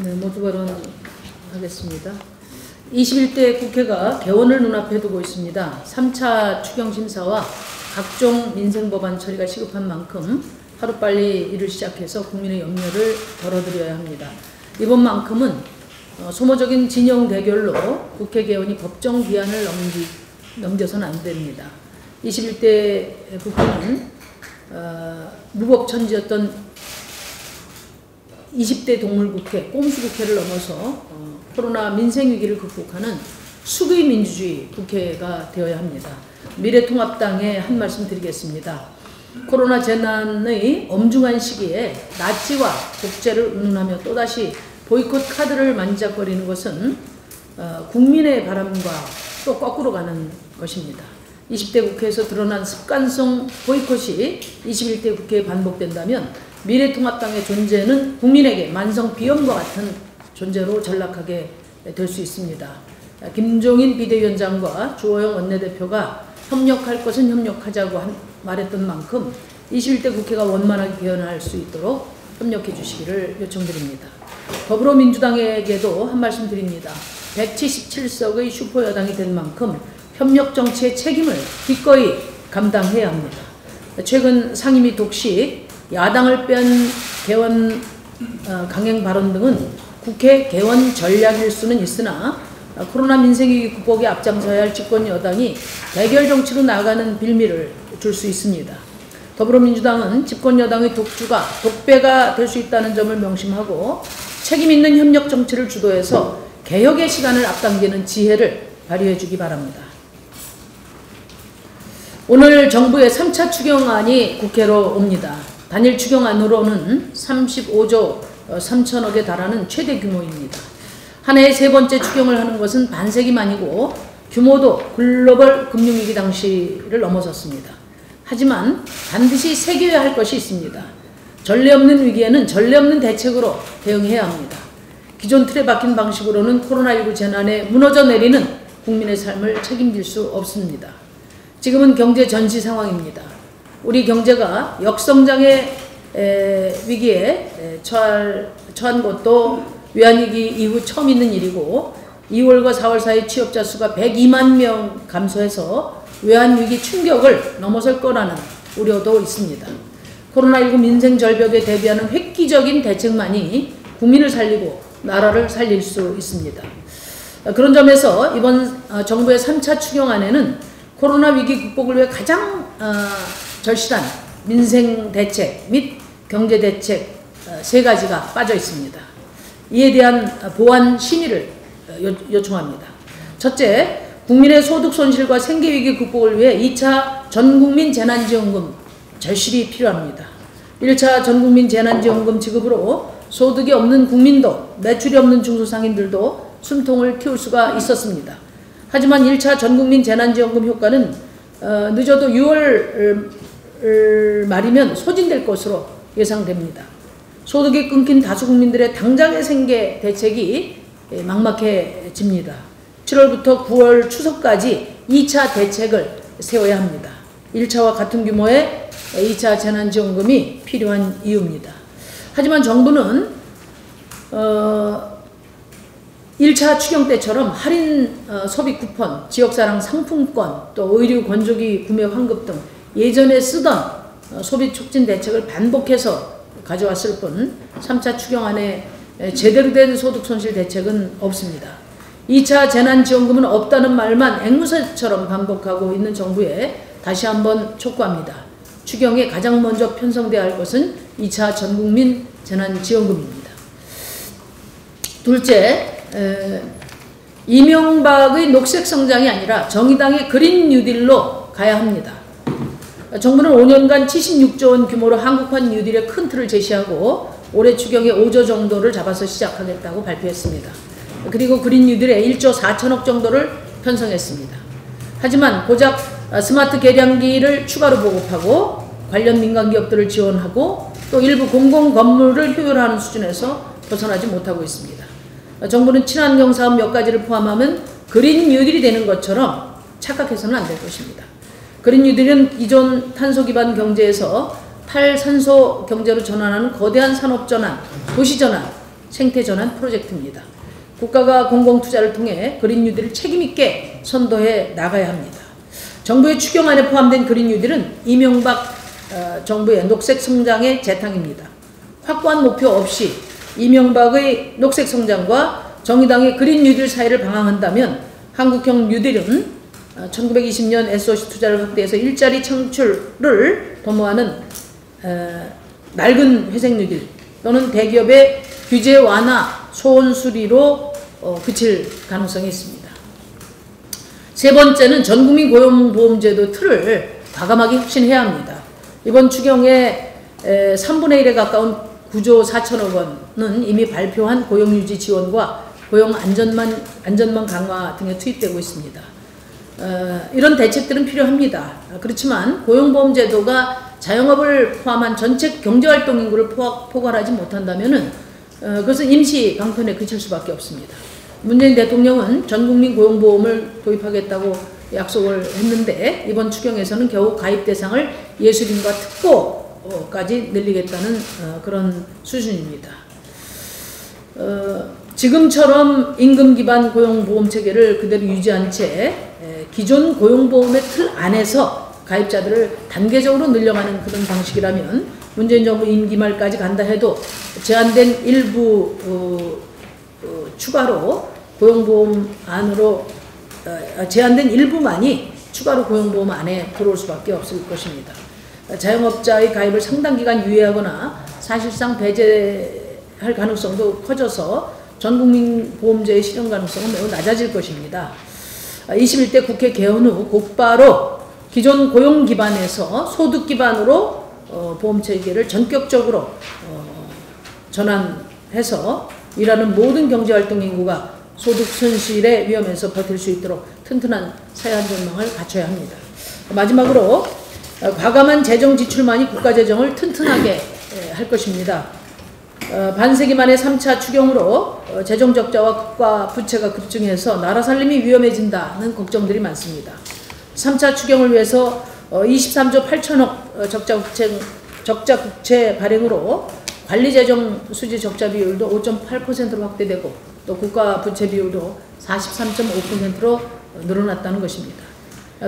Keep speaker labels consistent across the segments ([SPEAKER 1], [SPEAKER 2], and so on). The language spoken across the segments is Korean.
[SPEAKER 1] 네, 모두 발언하겠습니다. 21대 국회가 개원을 눈앞에 두고 있습니다. 3차 추경심사와 각종 민생법안 처리가 시급한 만큼 하루빨리 일을 시작해서 국민의 염려를 덜어드려야 합니다. 이번만큼은 소모적인 진영 대결로 국회 개원이 법정 기한을 넘겨서는 안 됩니다. 21대 국회는 무법천지였던 20대 동물국회, 꼼수국회를 넘어서 코로나 민생위기를 극복하는 수구민주주의 국회가 되어야 합니다. 미래통합당에 한 말씀 드리겠습니다. 코로나 재난의 엄중한 시기에 나치와 독재를 운운하며 또다시 보이콧 카드를 만지작거리는 것은 국민의 바람과 또 거꾸로 가는 것입니다. 20대 국회에서 드러난 습관성 보이콧이 21대 국회에 반복된다면 미래통합당의 존재는 국민에게 만성 비염과 같은 존재로 전락하게 될 수 있습니다. 김종인 비대위원장과 주호영 원내대표가 협력할 것은 협력하자고 말했던 만큼 21대 국회가 원만하게 개헌할 수 있도록 협력해 주시기를 요청드립니다. 더불어민주당에게도 한 말씀 드립니다. 177석의 슈퍼여당이 된 만큼 협력 정치의 책임을 기꺼이 감당해야 합니다. 최근 상임위 독식, 야당을 뺀 개헌 강행 발언 등은 국회 개헌 전략일 수는 있으나 코로나 민생위기 극복에 앞장서야 할 집권 여당이 대결 정치로 나아가는 빌미를 줄 수 있습니다. 더불어민주당은 집권 여당의 독주가 독배가 될 수 있다는 점을 명심하고 책임 있는 협력 정치를 주도해서 개혁의 시간을 앞당기는 지혜를 발휘해 주기 바랍니다. 오늘 정부의 3차 추경안이 국회로 옵니다. 단일 추경안으로는 35조 3천억에 달하는 최대 규모입니다. 한 해에 세 번째 추경을 하는 것은 반세기 만이고 규모도 글로벌 금융위기 당시를 넘어섰습니다. 하지만 반드시 새겨야 할 것이 있습니다. 전례 없는 위기에는 전례 없는 대책으로 대응해야 합니다. 기존 틀에 박힌 방식으로는 코로나19 재난에 무너져 내리는 국민의 삶을 책임질 수 없습니다. 지금은 경제 전시 상황입니다. 우리 경제가 역성장의 위기에 처한 것도 외환위기 이후 처음 있는 일이고 2월과 4월 사이 취업자 수가 102만 명 감소해서 외환위기 충격을 넘어설 거라는 우려도 있습니다. 코로나19 민생 절벽에 대비하는 획기적인 대책만이 국민을 살리고 나라를 살릴 수 있습니다. 그런 점에서 이번 정부의 3차 추경안에는 코로나 위기 극복을 위해 가장 절실한 민생 대책 및 경제 대책 세 가지가 빠져 있습니다. 이에 대한 보완 심의를 요청합니다. 첫째, 국민의 소득 손실과 생계 위기 극복을 위해 2차 전국민 재난지원금 절실히 필요합니다. 1차 전국민 재난지원금 지급으로 소득이 없는 국민도 매출이 없는 중소상인들도 숨통을 틔울 수가 있었습니다. 하지만 1차 전국민 재난지원금 효과는 늦어도 6월 말이면 소진될 것으로 예상됩니다. 소득이 끊긴 다수 국민들의 당장의 생계 대책이 막막해집니다. 7월부터 9월 추석까지 2차 대책을 세워야 합니다. 1차와 같은 규모의 2차 재난지원금이 필요한 이유입니다. 하지만 정부는 1차 추경 때처럼 할인 소비 쿠폰, 지역사랑 상품권, 또 의류 건조기 구매 환급 등 예전에 쓰던 소비 촉진 대책을 반복해서 가져왔을 뿐 3차 추경안에 제대로 된 소득 손실 대책은 없습니다. 2차 재난지원금은 없다는 말만 앵무새처럼 반복하고 있는 정부에 다시 한번 촉구합니다. 추경에 가장 먼저 편성돼야 할 것은 2차 전국민 재난지원금입니다. 둘째, 이명박의 녹색 성장이 아니라 정의당의 그린 뉴딜로 가야 합니다. 정부는 5년간 76조 원 규모로 한국판 뉴딜의 큰 틀을 제시하고 올해 추경에 5조 정도를 잡아서 시작하겠다고 발표했습니다. 그리고 그린 뉴딜에 1조 4천억 정도를 편성했습니다. 하지만 고작 스마트 계량기를 추가로 보급하고 관련 민간기업들을 지원하고 또 일부 공공건물을 효율화하는 수준에서 벗어나지 못하고 있습니다. 정부는 친환경 사업 몇 가지를 포함하면 그린 뉴딜이 되는 것처럼 착각해서는 안 될 것입니다. 그린 뉴딜은 기존 탄소 기반 경제에서 탈산소 경제로 전환하는 거대한 산업전환, 도시전환, 생태전환 프로젝트입니다. 국가가 공공투자를 통해 그린 뉴딜을 책임있게 선도해 나가야 합니다. 정부의 추경안에 포함된 그린 뉴딜은 이명박 정부의 녹색 성장의 재탕입니다. 확고한 목표 없이 이명박의 녹색 성장과 정의당의 그린 뉴딜 사이를 방황한다면 한국형 뉴딜은 1920년 SOC 투자를 확대해서 일자리 창출을 도모하는 낡은 회색 뉴딜 또는 대기업의 규제 완화, 소원 수리로 그칠 가능성이 있습니다. 세 번째는 전국민 고용보험제도 틀을 과감하게 혁신해야 합니다. 이번 추경의 3분의 1에 가까운 9조 4천억 원은 이미 발표한 고용유지 지원과 고용 안전망 강화 등에 투입되고 있습니다. 이런 대책들은 필요합니다. 그렇지만 고용보험제도가 자영업을 포함한 전체 경제활동 인구를 포괄하지 못한다면 그것은 임시 방편에 그칠 수밖에 없습니다. 문재인 대통령은 전국민 고용보험을 도입하겠다고 약속을 했는데 이번 추경에서는 겨우 가입 대상을 예술인과 특보까지 늘리겠다는 그런 수준입니다. 지금처럼 임금 기반 고용보험 체계를 그대로 유지한 채 기존 고용보험의 틀 안에서 가입자들을 단계적으로 늘려가는 그런 방식이라면 문재인 정부 임기 말까지 간다 해도 제한된 일부 추가로 고용보험 안으로 제한된 일부만이 추가로 고용보험 안에 들어올 수밖에 없을 것입니다. 자영업자의 가입을 상당 기간 유예하거나 사실상 배제할 가능성도 커져서 전국민 보험제의 실현 가능성은 매우 낮아질 것입니다. 21대 국회 개헌 후 곧바로 기존 고용 기반에서 소득 기반으로 보험체계를 전격적으로 전환해서 일하는 모든 경제활동 인구가 소득 손실의 위험에서 버틸 수 있도록 튼튼한 사회안전망을 갖춰야 합니다. 마지막으로 과감한 재정 지출만이 국가재정을 튼튼하게 할 것입니다. 반세기 만에 3차 추경으로 재정 적자와 국가 부채가 급증해서 나라 살림이 위험해진다는 걱정들이 많습니다. 3차 추경을 위해서 23조 8천억 적자 국채 발행으로 관리재정 수지 적자 비율도 5.8%로 확대되고 또 국가 부채 비율도 43.5%로 늘어났다는 것입니다.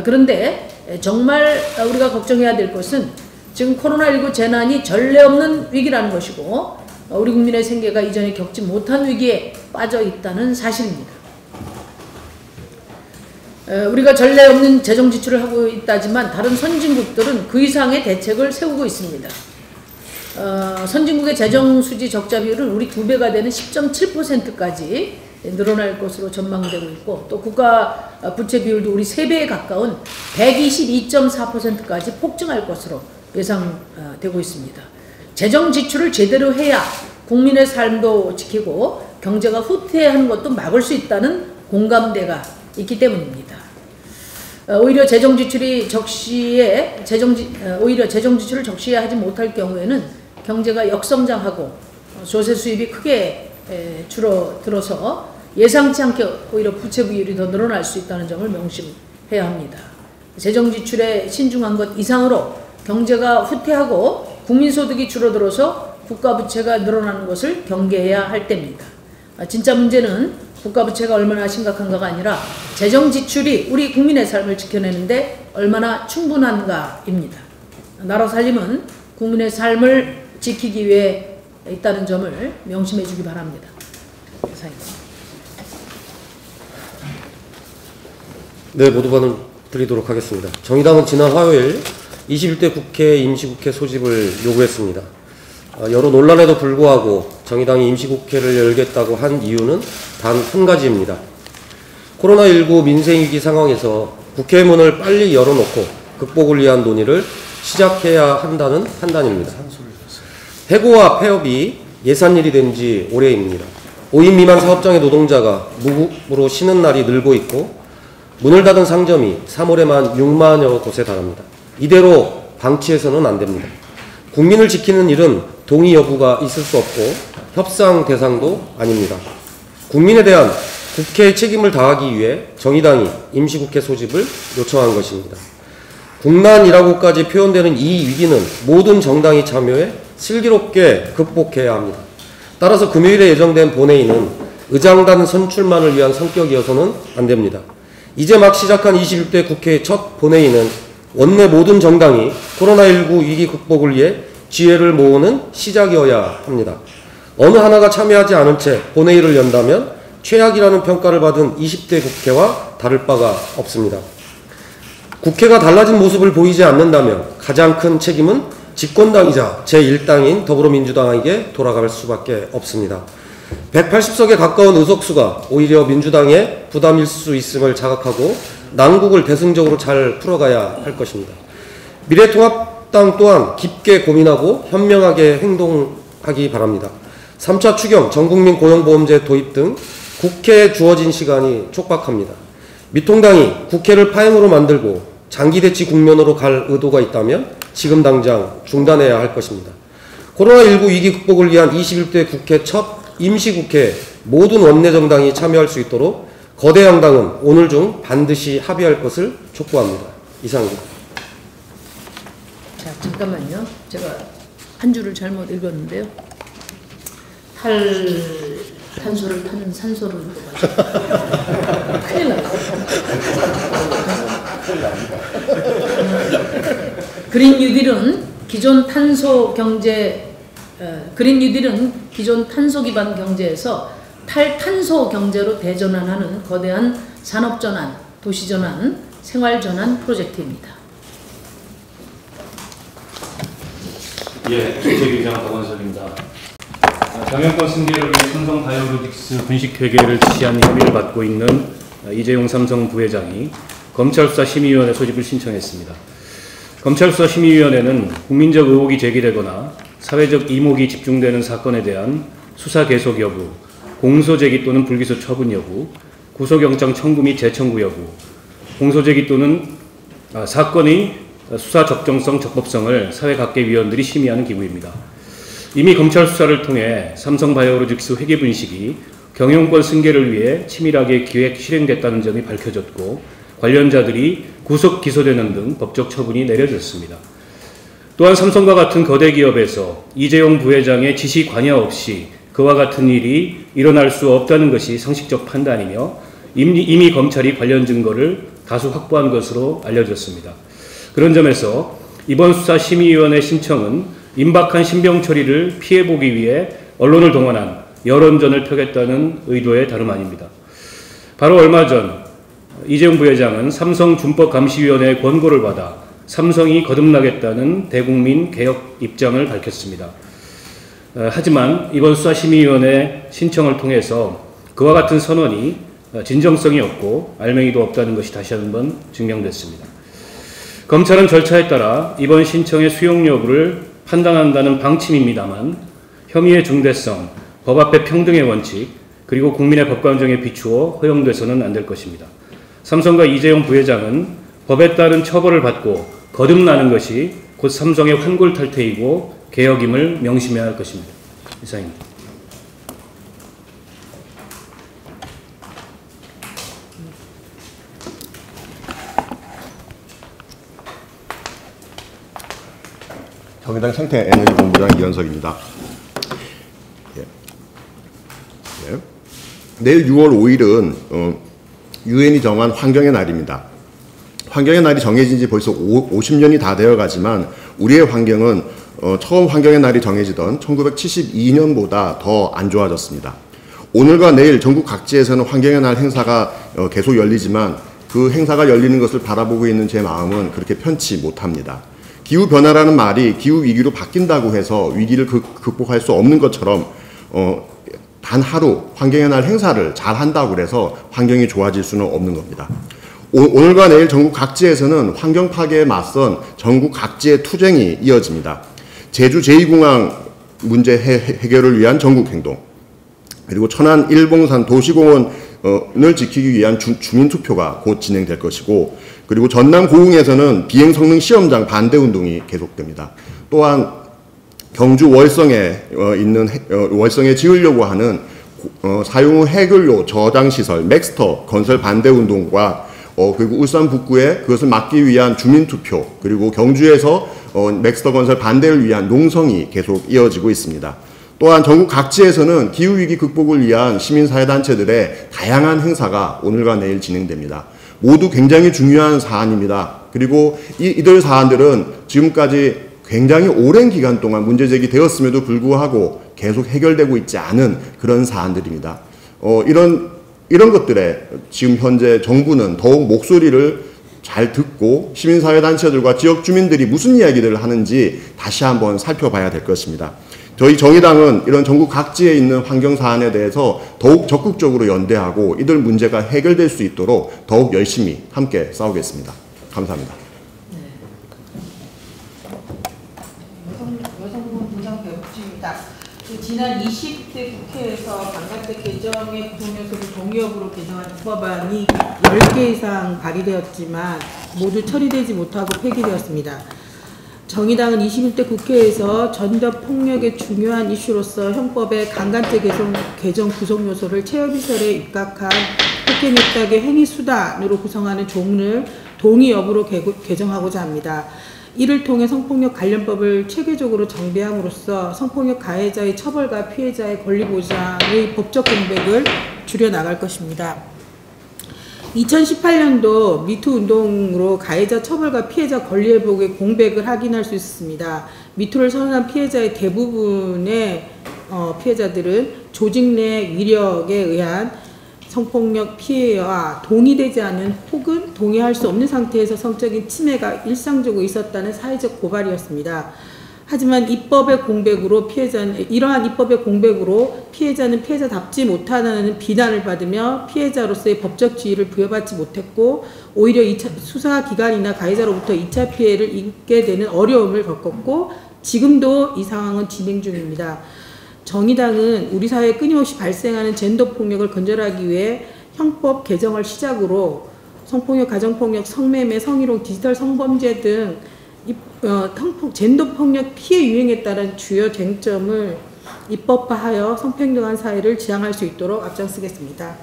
[SPEAKER 1] 그런데 정말 우리가 걱정해야 될 것은 지금 코로나19 재난이 전례 없는 위기라는 것이고 우리 국민의 생계가 이전에 겪지 못한 위기에 빠져 있다는 사실입니다. 우리가 전례 없는 재정 지출을 하고 있다지만 다른 선진국들은 그 이상의 대책을 세우고 있습니다. 선진국의 재정 수지 적자 비율은 우리 2배가 되는 10.7%까지 늘어날 것으로 전망되고 있고 또 국가 부채 비율도 우리 3배에 가까운 122.4%까지 폭증할 것으로 예상되고 있습니다. 재정 지출을 제대로 해야 국민의 삶도 지키고 경제가 후퇴하는 것도 막을 수 있다는 공감대가 있기 때문입니다. 오히려 재정 지출을 적시에 하지 못할 경우에는 경제가 역성장하고 조세 수입이 크게 줄어들어서 예상치 않게 오히려 부채 비율이 더 늘어날 수 있다는 점을 명심해야 합니다. 재정 지출에 신중한 것 이상으로 경제가 후퇴하고 국민소득이 줄어들어서 국가부채가 늘어나는 것을 경계해야 할 때입니다. 진짜 문제는 국가부채가 얼마나 심각한가가 아니라 재정 지출이 우리 국민의 삶을 지켜내는데 얼마나 충분한가입니다. 나라 살림은 국민의 삶을 지키기 위해 있다는 점을 명심해 주기 바랍니다.
[SPEAKER 2] 네, 모두 발언 드리도록 하겠습니다. 정의당은 지난 화요일 21대 국회 임시국회 소집을 요구했습니다. 여러 논란에도 불구하고 정의당이 임시국회를 열겠다고 한 이유는 단 한 가지입니다. 코로나19 민생위기 상황에서 국회 문을 빨리 열어놓고 극복을 위한 논의를 시작해야 한다는 판단입니다. 해고와 폐업이 예산일이 된 지 오래입니다. 5인 미만 사업장의 노동자가 무급으로 쉬는 날이 늘고 있고 문을 닫은 상점이 3월에만 6만여 곳에 달합니다. 이대로 방치해서는 안 됩니다. 국민을 지키는 일은 동의 여부가 있을 수 없고 협상 대상도 아닙니다. 국민에 대한 국회의 책임을 다하기 위해 정의당이 임시국회 소집을 요청한 것입니다. 국난이라고까지 표현되는 이 위기는 모든 정당이 참여해 슬기롭게 극복해야 합니다. 따라서 금요일에 예정된 본회의는 의장단 선출만을 위한 성격이어서는 안 됩니다. 이제 막 시작한 21대 국회의 첫 본회의는 원내 모든 정당이 코로나19 위기 극복을 위해 지혜를 모으는 시작이어야 합니다. 어느 하나가 참여하지 않은 채 본회의를 연다면 최악이라는 평가를 받은 20대 국회와 다를 바가 없습니다. 국회가 달라진 모습을 보이지 않는다면 가장 큰 책임은 집권당이자 제1당인 더불어민주당에게 돌아갈 수밖에 없습니다. 180석에 가까운 의석수가 오히려 민주당의 부담일 수 있음을 자각하고 난국을 대승적으로 잘 풀어가야 할 것입니다. 미래통합당 또한 깊게 고민하고 현명하게 행동하기 바랍니다. 3차 추경, 전국민 고용보험제 도입 등 국회에 주어진 시간이 촉박합니다. 미통당이 국회를 파행으로 만들고 장기대치 국면으로 갈 의도가 있다면 지금 당장 중단해야 할 것입니다. 코로나19 위기 극복을 위한 21대 국회 첫 임시국회에 모든 원내정당이 참여할 수 있도록 거대 양당은 오늘 중 반드시 합의할 것을 촉구합니다. 이상입니다.
[SPEAKER 1] 자, 잠깐만요. 제가 한 줄을 잘못 읽었는데요. 탄소를 타는 산소를 큰일 났다. 그린 뉴딜은 기존 탄소 기반 경제에서 탈탄소 경제로 대전환하는 거대한 산업전환, 도시전환, 생활전환 프로젝트입니다.
[SPEAKER 3] 예, 주책위장 박원석입니다. 경영권 승계를 위해 삼성 바이오로직스 분식회계를 지시한 혐의를 받고 있는 이재용 삼성 부회장이 검찰수사 심의위원회 소집을 신청했습니다. 검찰수사 심의위원회는 국민적 의혹이 제기되거나 사회적 이목이 집중되는 사건에 대한 수사 계속 여부, 공소제기 또는 불기소 처분 여부, 구속영장 청구 및 재청구 여부, 공소제기 또는 사건의 수사 적정성, 적법성을 사회각계 위원들이 심의하는 기구입니다. 이미 검찰 수사를 통해 삼성바이오로직스 회계 분식이 경영권 승계를 위해 치밀하게 기획 실행됐다는 점이 밝혀졌고 관련자들이 구속 기소되는 등 법적 처분이 내려졌습니다. 또한 삼성과 같은 거대 기업에서 이재용 부회장의 지시 관여 없이 그와 같은 일이 일어날 수 없다는 것이 상식적 판단이며 이미 검찰이 관련 증거를 다수 확보한 것으로 알려졌습니다. 그런 점에서 이번 수사심의위원회 신청은 임박한 신병 처리를 피해보기 위해 언론을 동원한 여론전을 펴겠다는 의도의 다름 아닙니다. 바로 얼마 전 이재용 부회장은 삼성준법감시위원회의 권고를 받아 삼성이 거듭나겠다는 대국민 개혁 입장을 밝혔습니다. 하지만 이번 수사심의위원회 신청을 통해서 그와 같은 선언이 진정성이 없고 알맹이도 없다는 것이 다시 한번 증명됐습니다. 검찰은 절차에 따라 이번 신청의 수용 여부를 판단한다는 방침입니다만 혐의의 중대성, 법 앞의 평등의 원칙, 그리고 국민의 법관정에 비추어 허용돼서는 안 될 것입니다. 삼성과 이재용 부회장은 법에 따른 처벌을 받고 거듭나는 것이 곧 삼성의 환골탈태이고 개혁임을 명심해야 할 것입니다. 이상입니다.
[SPEAKER 4] 정의당 생태에너지본부장 이현석입니다. 예. 내일 6월 5일은 유엔이 정한 환경의 날입니다. 환경의 날이 정해진 지 벌써 50년이 다 되어 가지만 우리의 환경은 처음 환경의 날이 정해지던 1972년보다 더 안 좋아졌습니다. 오늘과 내일 전국 각지에서는 환경의 날 행사가 계속 열리지만 그 행사가 열리는 것을 바라보고 있는 제 마음은 그렇게 편치 못합니다. 기후변화라는 말이 기후위기로 바뀐다고 해서 위기를 극복할 수 없는 것처럼 단 하루 환경의 날 행사를 잘 한다고 해서 환경이 좋아질 수는 없는 겁니다. 오늘과 내일 전국 각지에서는 환경 파괴에 맞선 전국 각지의 투쟁이 이어집니다. 제주 제2공항 문제 해결을 위한 전국행동, 그리고 천안 일봉산 도시공원을 지키기 위한 주민투표가 곧 진행될 것이고, 그리고 전남 고흥에서는 비행성능 시험장 반대운동이 계속됩니다. 또한 경주 월성에 월성에 지으려고 하는 사용 후 해결료 저장시설 맥스터 건설 반대운동과 그리고 울산 북구에 그것을 막기 위한 주민투표, 그리고 경주에서 맥스터건설 반대를 위한 농성이 계속 이어지고 있습니다. 또한 전국 각지에서는 기후위기 극복을 위한 시민사회단체들의 다양한 행사가 오늘과 내일 진행됩니다. 모두 굉장히 중요한 사안입니다. 그리고 이들 사안들은 지금까지 굉장히 오랜 기간 동안 문제제기되었음에도 불구하고 계속 해결되고 있지 않은 그런 사안들입니다. 이런 것들에 지금 현재 정부는 더욱 목소리를 잘 듣고 시민사회단체들과 지역 주민들이 무슨 이야기들을 하는지 다시 한번 살펴봐야 될 것입니다. 저희 정의당은 이런 전국 각지에 있는 환경 사안에 대해서 더욱 적극적으로 연대하고 이들 문제가 해결될 수 있도록 더욱 열심히 함께 싸우겠습니다. 감사합니다.
[SPEAKER 5] 여성부 분상 배국주입니다. 지난 20대 국회에서 방간대 개정의 구성요소를 동의역으로 개정한 입법안이 10개 이상 발의되었지만 모두 처리되지 못하고 폐기되었습니다. 정의당은 21대 국회에서 전도폭력의 중요한 이슈로서 형법의 강간죄 개정 구성 요소를 체협의설에 입각한 폭행 입각의 행위수단으로 구성하는 조문을 동의 여부로 개정하고자 합니다. 이를 통해 성폭력 관련법을 체계적으로 정비함으로써 성폭력 가해자의 처벌과 피해자의 권리 보장의 법적 공백을 줄여나갈 것입니다. 2018년도 미투 운동으로 가해자 처벌과 피해자 권리 회복의 공백을 확인할 수 있습니다. 미투를 선언한 피해자의 대부분의 피해자들은 조직 내 위력에 의한 성폭력 피해와 동의되지 않은 혹은 동의할 수 없는 상태에서 성적인 침해가 일상적으로 있었다는 사회적 고발이었습니다. 하지만 입법의 공백으로 이러한 입법의 공백으로 피해자는 피해자답지 못하다는 비난을 받으며 피해자로서의 법적 지위를 부여받지 못했고 오히려 수사기관이나 가해자로부터 2차 피해를 입게 되는 어려움을 겪었고 지금도 이 상황은 진행 중입니다. 정의당은 우리 사회에 끊임없이 발생하는 젠더 폭력을 근절하기 위해 형법 개정을 시작으로 성폭력, 가정폭력, 성매매, 성희롱, 디지털 성범죄 등 젠더 폭력 피해 유행에 따른 주요 쟁점을 입법화하여 성평등한 사회를 지향할 수 있도록 앞장서겠습니다.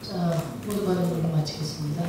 [SPEAKER 1] 자, 모두 발언으로 마치겠습니다.